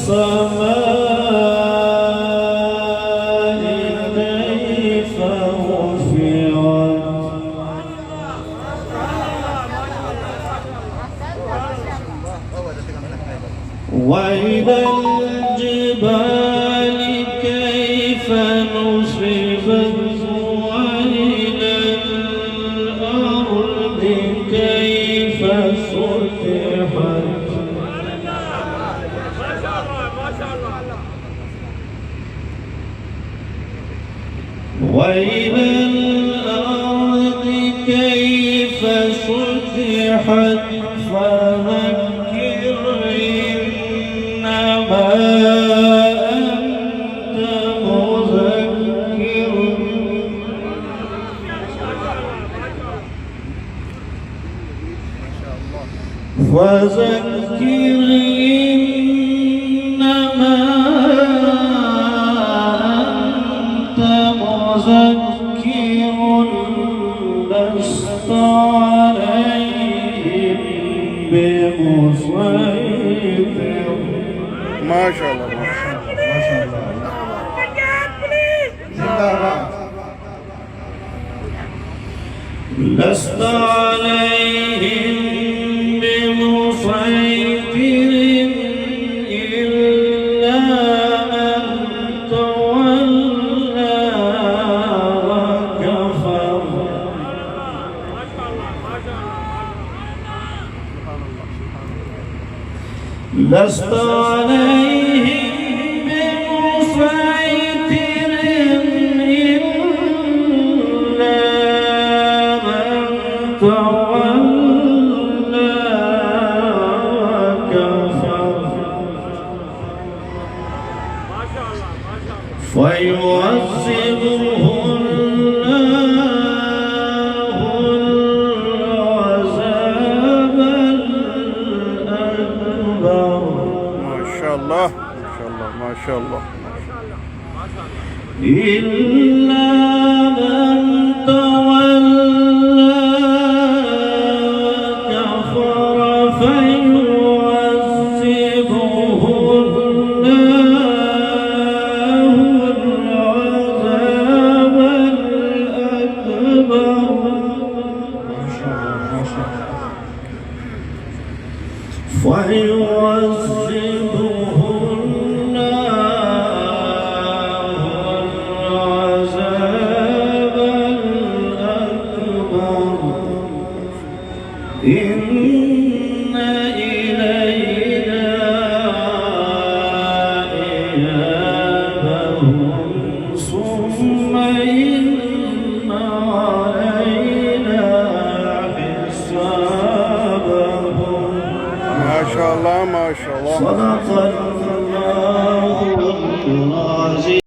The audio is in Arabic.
السماء كيف رفعت وإلى الجبال كيف نصبت وإلى الأرض كيف سطحت وإلى الأرض كيف سطحت فذكر إنما أنت مذكر فذكر إنما أنت مذكر لست عليهم بمسيطر. ما شاء الله ما شاء الله. لست عليهم بمسيطر إلا من تولى وكفر. لست عليهم بمسيطر إلا من تولى وكفر فيعذبه الله العذاب الأكبر. ما شاء الله ما شاء الله ما شاء الله. إلا من تولى وكفر فيعذبه الله العذاب الأكبر. فيعذبه إن إلينا إيابهم ثم إن علينا حسابهم. ما شاء الله ما شاء الله. صدق الله العظيم.